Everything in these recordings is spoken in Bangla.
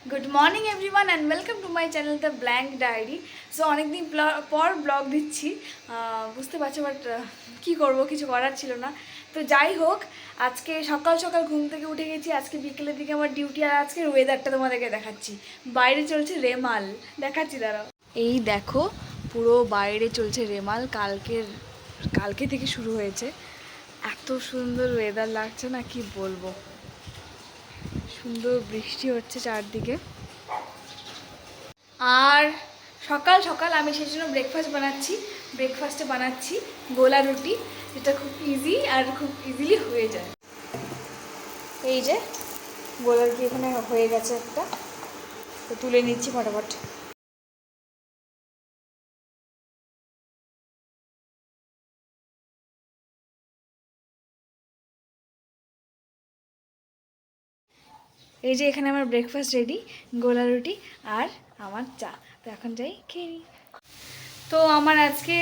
Good morning everyone and welcome to my channel the blank diary. So অনেকদিন পর ব্লগ দিচ্ছি, বুঝতে পারছো, বাট কী করবো, কিছু করার ছিল না। তো যাই হোক, আজকে সকাল সকাল ঘুম থেকে উঠে গেছি। আজকে বিকেলের দিকে আমার ডিউটি, আর আজকের ওয়েদারটা তোমাদেরকে দেখাচ্ছি। বাইরে চলছে রেমাল, দেখাচ্ছি দাঁড়াও। এই দেখো, পুরো বাইরে চলছে রেমাল। কালকে থেকে শুরু হয়েছে। এত সুন্দর ওয়েদার লাগছে না, কি বলবো। সুন্দর বৃষ্টি হচ্ছে চারদিকে। আর সকাল সকাল আমি সেই জন্য ব্রেকফাস্টে বানাচ্ছি গোলা রুটি, যেটা খুব ইজি আর খুব ইজিলি হয়ে যায়। এই যে গোলা রুটি এখানে হয়ে গেছে একটা, তো তুলে নিচ্ছি ফটাফট। এই যে এখানে আমার ব্রেকফাস্ট রেডি, গোলা রুটি আর আমার চা। তো এখন যাই খেয়ে নিই। তো আমার আজকে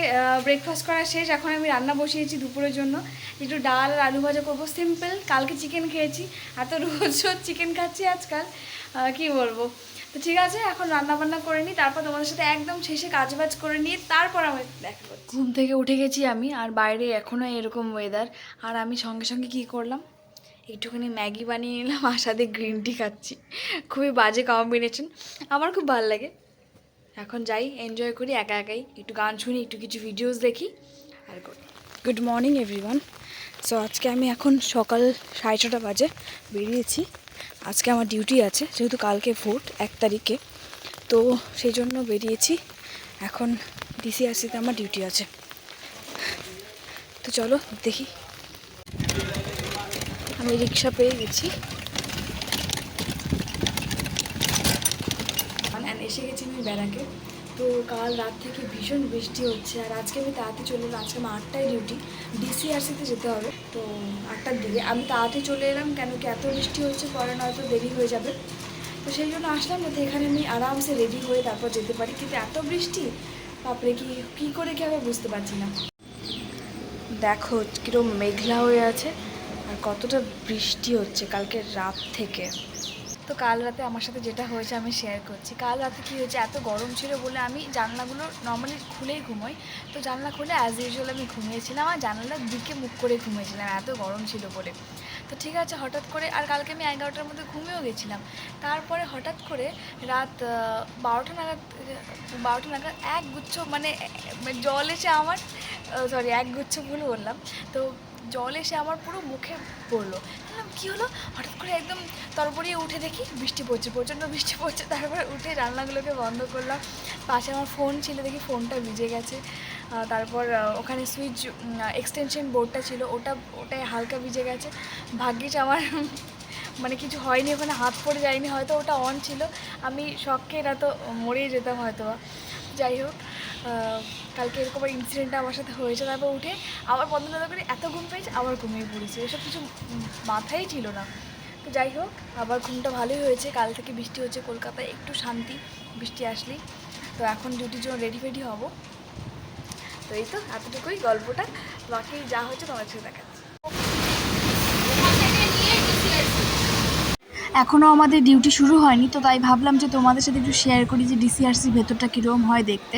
ব্রেকফাস্ট করা শেষ। এখন আমি রান্না বসিয়েছি দুপুরের জন্য। একটু ডাল আর আলু ভাজা করবো, সিম্পল। কালকে চিকেন খেয়েছি, এত রোজ চিকেন খাচ্ছি আজকাল, কি বলবো। তো ঠিক আছে, এখন রান্না বান্না করে নিই, তারপর তোমাদের সাথে একদম শেষে কাজবাজ করে নিয়ে তারপর আমি দেখা করছি। ঘুম থেকে উঠে গেছি আমি, আর বাইরে এখনও এরকম ওয়েদার। আর আমি সঙ্গে সঙ্গে কী করলাম, একটুখানি ম্যাগি বানিয়ে নিলাম, আর সাথে গ্রিন টি খাচ্ছি। খুবই বাজে কম্বিনেশন, আমার খুব ভালো লাগে। এখন যাই, এনজয় করি একা একাই, একটু গান শুনি, একটু কিছু ভিডিওস দেখি আর করি। Good morning everyone. সো আজকে আমি এখন সকাল 6:30 বাজে বেরিয়েছি। আজকে আমার ডিউটি আছে, যেহেতু কালকে ভোট 1 তারিখে, তো সেই জন্য বেরিয়েছি। এখন ডিসিআরসিতে আমার ডিউটি আছে, তো চলো দেখি। আমি রিক্সা পেয়ে গেছি, এসে গেছি আমি ব্যারাকে। তো কাল রাত থেকে ভীষণ বৃষ্টি হচ্ছে, আর আজকে আমি তাড়াতাড়ি চলে এলাম। আজকে আমার 8টায় ডিউটি, ডিসিআরসিতে যেতে হবে। তো 8টার দিকে আমি তাড়াতাড়ি চলে এলাম, কেন কি এত বৃষ্টি হচ্ছে, পরে নয়তো দেরি হয়ে যাবে। তো সেই জন্য আসলাম, যাতে এখানে আমি আরামসে রেডি হয়ে তারপর যেতে পারি। কিন্তু এত বৃষ্টি, তারপরে কী করে কি হবে বুঝতে পারছি না। দেখো কীরকম মেঘলা হয়ে আছে, আর কতটা বৃষ্টি হচ্ছে কালকে রাত থেকে। তো কাল রাতে আমার সাথে যেটা হয়েছে আমি শেয়ার করছি। কাল রাতে কী হয়েছে, এত গরম ছিল বলে আমি জানলাগুলো নর্মালি খুলেই ঘুমোই। তো জানলা খুলে অ্যাজ ইউজুয়াল আমি ঘুমিয়েছিলাম, আর জানলার দিকে মুখ করে ঘুমিয়েছিলাম, এত গরম ছিল বলে। তো ঠিক আছে, হঠাৎ করে, আর কালকে আমি 11টার মধ্যে ঘুমিয়েও গেছিলাম। তারপরে হঠাৎ করে রাত 12টা নাগাদ এক গুচ্ছ মানে জল এসে আমার, সরি, এক গুচ্ছ ভুল বললাম। তো জল এসে আমার পুরো মুখে পড়লো। বললাম কী হলো, হঠাৎ করে একদম তরবরিয়ে উঠে দেখি বৃষ্টি পড়ছে, প্রচণ্ড বৃষ্টি পড়ছে। তারপরে উঠে রান্নাগুলোকে বন্ধ করলাম। পাশে আমার ফোন ছিল, দেখি ফোনটা ভিজে গেছে। তারপর ওখানে সুইচ এক্সটেনশন বোর্ডটা ছিল, ওটাই হালকা ভিজে গেছে। ভাগ্যিস আমার মানে কিছু হয়নি, ওখানে হাত পড়ে যায়নি, হয়তো ওটা অন ছিল। আমি শখকে না তো মরেই যেতাম হয়তো। যাই হোক, কালকে এরকম ইনসিডেন্টটা আমার সাথে হয়েছে। তারপর উঠে আবার বন্ধ করে এত ঘুম পেয়েছে, আবার ঘুমিয়ে পড়েছি। এসব কিছু মাথায় ছিল না। তো যাই হোক, আবার ঘুমটা ভালোই হয়েছে। কাল থেকে বৃষ্টি হচ্ছে কলকাতায়, একটু শান্তি বৃষ্টি আসলেই। তো এখন ডিউটির জন্য রেডি হব। তো এই তো এতটুকুই গল্পটা, বাকি যা হচ্ছে তোমার সাথে দেখাচ্ছি। এখনও আমাদের ডিউটি শুরু হয়নি, তো তাই ভাবলাম যে তোমাদের সাথে একটু শেয়ার করি যে ডিসিআরসির ভেতরটা কীরকম হয় দেখতে।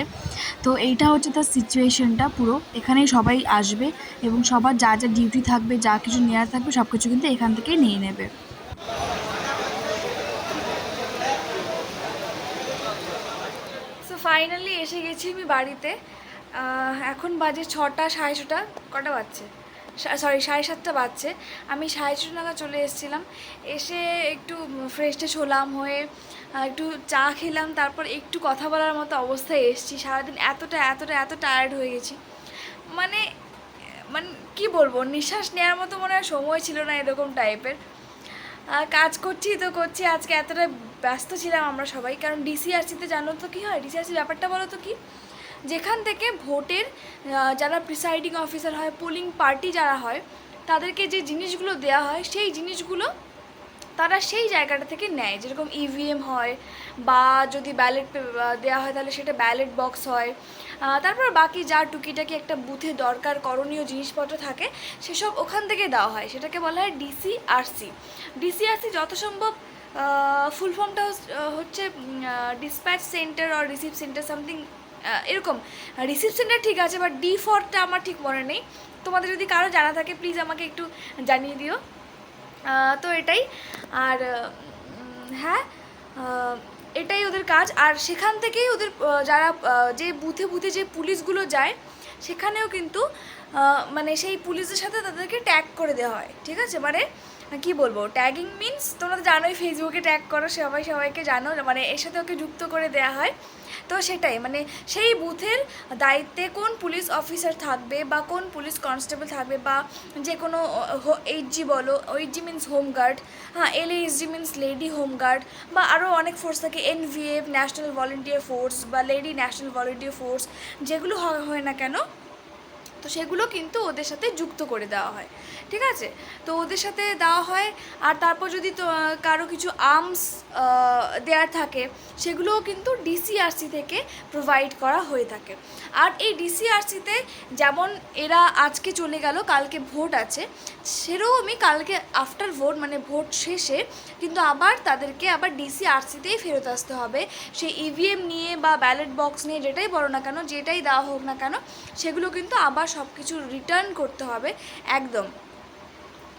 তো এইটা হচ্ছে তার সিচুয়েশনটা পুরো। এখানেই সবাই আসবে এবং সবার যা যা ডিউটি থাকবে, যা কিছু নেওয়ার থাকবে, সব কিছু কিন্তু এখান থেকেই নিয়ে নেবে। সো ফাইনালি এসে গেছি আমি বাড়িতে। এখন বাজে 6টা, 6:30, কটা বাজছে, সরি 7:30 বাজছে। আমি 6:30 নাগাদ চলে এসেছিলাম। এসে একটু ফ্রেশ ট্রেশ হলাম, হয়ে একটু চা খেলাম, তারপর একটু কথা বলার মতো অবস্থায় এসেছি। সারাদিন এত টায়ার্ড হয়ে গেছি, মানে মানে কী বলবো, নিঃশ্বাস নেওয়ার মতো মনে হয় সময় ছিল না, এরকম টাইপের। কাজ করছি তো করছি, আজকে এতটা ব্যস্ত ছিলাম আমরা সবাই। কারণ ডিসিআরসিতে জানো তো কী হয়, ডিসিআরসির ব্যাপারটা বলো তো কী, যেখান থেকে ভোটের যারা প্রিসাইডিং অফিসার হয়, পোলিং পার্টি যারা হয়, তাদেরকে যে জিনিসগুলো দেওয়া হয়, সেই জিনিসগুলো তারা সেই জায়গাটা থেকে নেয়। যেরকম ইভিএম হয়, বা যদি ব্যালেট দেওয়া হয় তাহলে সেটা ব্যালেট বক্স হয়। তারপর বাকি যা টুকিটাকি একটা বুথে দরকার করণীয় জিনিসপত্র থাকে, সেসব ওখান থেকে দেওয়া হয়। সেটাকে বলা হয় ডিসিআরসি। ডিসিআরসি যত সম্ভব ফুল ফর্মটা হচ্ছে ডিসপ্যাচ সেন্টার আর রিসিভ সেন্টার সামথিং এরকম। রিসিভ সেন্টার ঠিক আছে, বাট D4টা আমার ঠিক মনে নেই। তোমাদের যদি কারো জানা থাকে প্লিজ আমাকে একটু জানিয়ে দিও। তো এটাই। আর হ্যাঁ, এটাই ওদের কাজ। আর সেখান থেকেই ওদের যারা যে বুথে বুথে যে পুলিশগুলো যায় সেখানেও কিন্তু মানে সেই পুলিশের সাথে তাদেরকে ট্যাগ করে দেওয়া হয়, ঠিক আছে? মানে কি বলবো, ট্যাগিং মিনস তোমরা তো জানোই, ফেসবুকে ট্যাগ করো, সবাইকে জানো, মানে এর সাথে ওকে যুক্ত করে দেওয়া হয়। তো সেটাই, মানে সেই বুথের দায়িত্বে কোন পুলিশ অফিসার থাকবে বা কোন পুলিশ কনস্টেবল থাকবে, বা যে কোনো HG বলো, HG মিনস হোমগার্ড, হ্যাঁ, LASG মিনস লেডি হোমগার্ড, বা আরও অনেক ফোর্স থাকে, NVF ন্যাশনাল ভলেন্টিয়ার ফোর্স বা লেডি ন্যাশনাল ভলেন্টিয়ার ফোর্স, যেগুলো হয় না কেন, তো সেগুলো কিন্তু ওদের সাথে যুক্ত করে দেওয়া হয়, ঠিক আছে? তো ওদের সাথে দেওয়া হয়। আর তারপর যদি তো কারো কিছু আর্মস দেওয়ার থাকে সেগুলোও কিন্তু DCRC থেকে প্রোভাইড করা হয়ে থাকে। আর এই DCRCতে যেমন এরা আজকে চলে গেল, কালকে ভোট আছে, সেরকমই কালকে আফটার ভোট মানে ভোট শেষে কিন্তু আবার তাদেরকে আবার DCRCতেই ফেরত আসতে হবে। সেই EVM নিয়ে বা ব্যালট বক্স নিয়ে, যেটাই বলো না কেন, যেটাই দেওয়া হোক না কেন, সেগুলো কিন্তু আবার সব কিছু রিটার্ন করতে হবে একদম।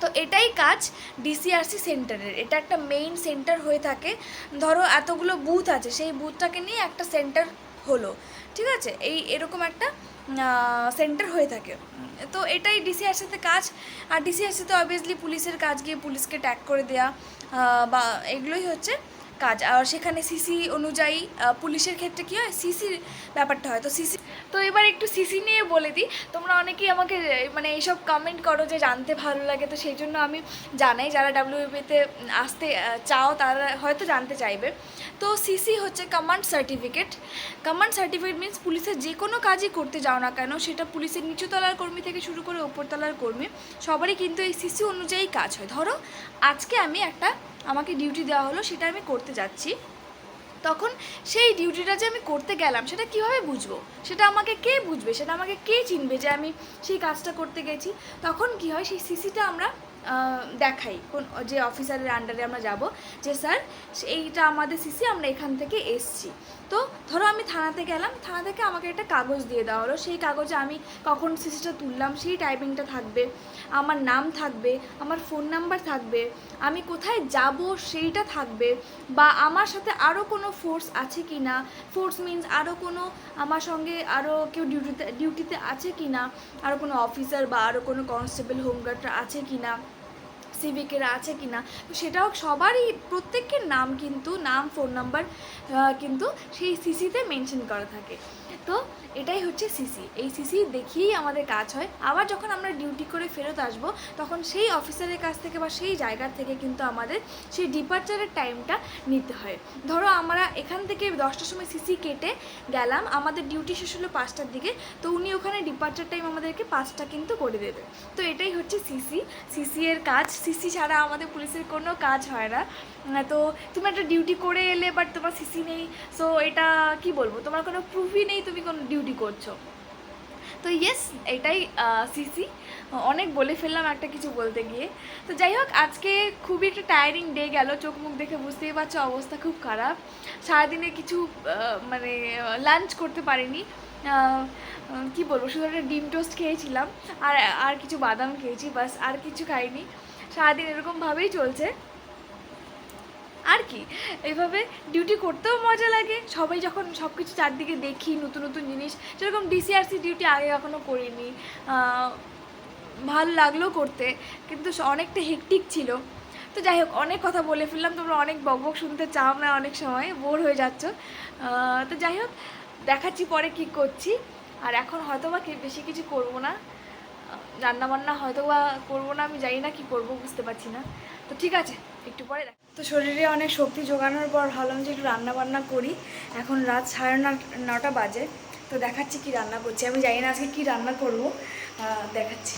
তো এটাই কাজ DCRC সেন্টারের। এটা একটা মেইন সেন্টার হয়ে থাকে। ধরো এতগুলো বুথ আছে, সেই বুথটাকে নিয়ে একটা সেন্টার হলো, ঠিক আছে? এরকম একটা সেন্টার হয়ে থাকে। তো এটাই DCRCতে কাজ। আর DCRCতে অবভিয়াসলি পুলিশের কাজ গিয়ে পুলিশকে ট্যাগ করে দেওয়া, বা এগুলোই হচ্ছে কাজ। আর সেখানে সিসি অনুযায়ী পুলিশের ক্ষেত্রে কী হয়, সিসির ব্যাপারটা হয়। তো সিসি, তো এবার একটু সিসি নিয়ে বলে দিই। তোমরা অনেকেই আমাকে মানে এইসব কমেন্ট করো যে জানতে ভালো লাগে, তো সেই জন্য আমি জানাই। যারা WFBতে আসতে চাও তারা হয়তো জানতে চাইবে। তো সিসি হচ্ছে command certificate. Command certificate means পুলিশের যে কোনো কাজই করতে যাও না কেন, সেটা পুলিশের নিচুতলার কর্মী থেকে শুরু করে ওপরতলার কর্মী সবারই কিন্তু এই সিসি অনুযায়ী কাজ হয়। ধরো আজকে আমাকে ডিউটি দেওয়া হলো, সেটা আমি করতে যাচ্ছি, তখন সেই ডিউটিটা যে আমি করতে গেলাম সেটা কীভাবে বুঝবো, সেটা আমাকে কে বুঝবে, সেটা আমাকে কে চিনবে যে আমি সেই কাজটা করতে গেছি? তখন কি হয়, সেই সিসিটা আমরা দেখাই কোন যে অফিসারের আন্ডারে আমরা যাব, যে স্যার এইটা আমাদের সিসি, আমরা এখান থেকে এসছি। তো ধরো আমি থানাতে গেলাম, থানা থেকে আমাকে একটা কাগজ দিয়ে দেওয়া হলো, সেই কাগজে আমি কখন সিসিটা তুললাম সেই টাইমিংটা থাকবে, আমার নাম থাকবে, আমার ফোন নাম্বার থাকবে, আমি কোথায় যাব সেইটা থাকবে, বা আমার সাথে আরও কোনো ফোর্স আছে কি না, ফোর্স মিনস আরও কোনো আমার সঙ্গে আরও কেউ ডিউটিতে আছে কি না, আরও কোনো অফিসার বা আরও কোনো কনস্টেবল হোমগার্ডরা আছে কি না, সিভিকেরা আছে কি না, তো সেটাও সবারই প্রত্যেকের নাম কিন্তু, নাম ফোন নাম্বার কিন্তু সেই সিসিতে মেনশন করা থাকে। তো এটাই হচ্ছে সিসি। এই সিসি দেখিয়েই আমাদের কাজ হয়। আবার যখন আমরা ডিউটি করে ফেরত আসব, তখন সেই অফিসারের কাছ থেকে বা সেই জায়গা থেকে কিন্তু আমাদের সেই ডিপার্চারের টাইমটা নিতে হয়। ধরো আমরা এখান থেকে 10টার সময় সিসি কেটে গেলাম, আমাদের ডিউটি শেষ হলো 5টার দিকে, তো উনি ওখানে ডিপার্চার টাইম আমাদেরকে 5টা কিন্তু করে দেবে। তো এটাই হচ্ছে সিসি এর কাজ। সিসি ছাড়া আমাদের পুলিশের কোনো কাজ হয় না। তো তুমি একটা ডিউটি করে এলে বাট তোমার সিসি নেই, সো এটা কি বলবো, তোমার কোনো প্রুফই নেই তুমি কোনো ডিউটি করছো। তো ইয়েস, এটাই সিসি। অনেক বলে ফেললাম একটা কিছু বলতে গিয়ে। তো যাই হোক, আজকে খুবই একটা টায়ারিং ডে গেল, চোখ মুখ দেখে বুঝতেই পারছো অবস্থা খুব খারাপ। সারাদিনে কিছু মানে লাঞ্চ করতে পারিনি, কি বলবো, শুধু একটা ডিম টোস্ট খেয়েছিলাম, আর কিছু বাদাম খেয়েছি, বাস, আর কিছু খাইনি। সারাদিন এরকমভাবেই চলছে আর কি। এইভাবে ডিউটি করতেও মজা লাগে, সবাই যখন সব কিছু চারদিকে দেখি, নতুন নতুন জিনিস, যেরকম DCRC ডিউটি আগে কখনো করিনি, ভালো লাগলো করতে, কিন্তু অনেকটা হেকটিক ছিল। তো যাই হোক, অনেক কথা বলে ফেললাম, তোমরা অনেক বকবক শুনতে চাও না, অনেক সময় বোর হয়ে যাচ্ছ। তো যাই হোক, দেখাচ্ছি পরে কি করছি। আর এখন হয়তো বা বেশি কিছু করবো না, রান্নাবান্না হয়তো বা করবো না, আমি জানি না কি করবো, বুঝতে পারছি না। তো ঠিক আছে, একটু পরে দেখ। তো শরীরে অনেক শক্তি জোগানোর পর ভাবলাম যে একটু রান্নাবান্না করি। এখন রাত 9:30 বাজে। তো দেখাচ্ছি কি রান্না করছি, আমি জানি না আজকে কি রান্না করব, দেখাচ্ছি।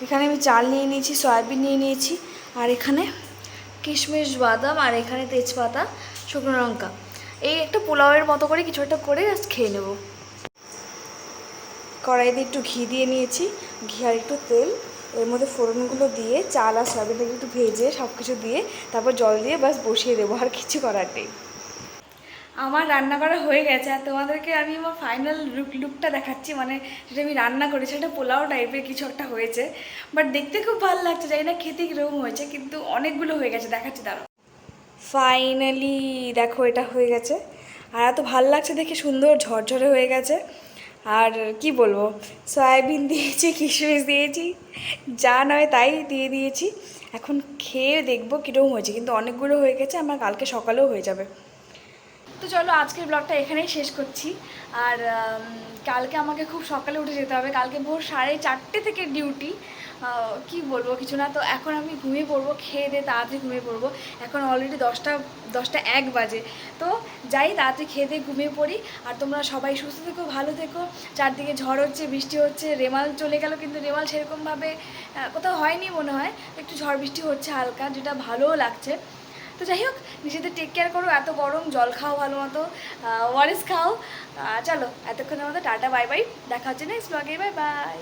এখানে আমি চাল নিয়ে নিয়েছি, সয়াবিন নিয়ে নিয়েছি, আর এখানে কিশমিশ, বাদাম, আর এখানে তেজপাতা, শুকনো লঙ্কা, এই একটা পোলাওয়ের মতো করে কিছু একটা করে জাস্ট খেয়ে নেব। কড়াইতে একটু ঘি দিয়ে নিয়েছি, ঘি আর একটু তেল, এর মধ্যে ফোড়নগুলো দিয়ে চাল আর সয়াবিনটাকে একটু ভেজে সব কিছু দিয়ে তারপর জল দিয়ে বাস বসিয়ে দেবো, আর কিছু করার নেই। আমার রান্না করা হয়ে গেছে, আর তোমাদেরকে আমি আমার ফাইনাল লুকটা দেখাচ্ছি। মানে যেটা আমি রান্না করেছি সেটা পোলাও টাইপের কিছু একটা হয়েছে, বাট দেখতে খুব ভালো লাগছে। জানি না খেতে কীরকম হয়েছে, কিন্তু অনেকগুলো হয়ে গেছে, দেখাচ্ছি দাঁড়াও। ফাইনালি দেখো এটা হয়ে গেছে, আর এত ভালো লাগছে দেখে, সুন্দর ঝরঝরে হয়ে গেছে। আর কি বলবো, সয়াবিন দিয়েছি, কিশমিশ দিয়েছি, যা নয় তাই দিয়ে দিয়েছি। এখন খেয়ে দেখবো কীরকম হয়েছে, কিন্তু অনেকগুলো হয়ে গেছে, আমার কালকে সকালেও হয়ে যাবে। তো চলো আজকের ব্লগটা এখানেই শেষ করছি। আর কালকে আমাকে খুব সকালে উঠে যেতে হবে, কালকে ভোর 4:30 থেকে ডিউটি। কি বলবো কিছু না, তো এখন আমি ঘুমিয়ে পড়বো, খেয়ে দিয়ে তাড়াতাড়ি ঘুমিয়ে পড়বো। এখন অলরেডি 10টা 1 বাজে। তো যাই তাড়াতাড়ি খেয়ে দিয়ে ঘুমিয়ে পড়ি। আর তোমরা সবাই সুস্থ থেকো, ভালো থেকো। চারদিকে ঝড় হচ্ছে, বৃষ্টি হচ্ছে, রেমাল চলে গেল, কিন্তু রেমাল সেরকমভাবে কোথাও হয়নি মনে হয়। একটু ঝড় বৃষ্টি হচ্ছে হালকা, যেটা ভালোও লাগছে। তো যাই হোক, নিজেদের টেক কেয়ার করো, এত গরম, জল খাও ভালো মতো, ওআরএস খাও। চলো এতক্ষণের মতো টাটা, বাই বাই, দেখা হচ্ছে নেক্সট ব্লগে, বাই বাই।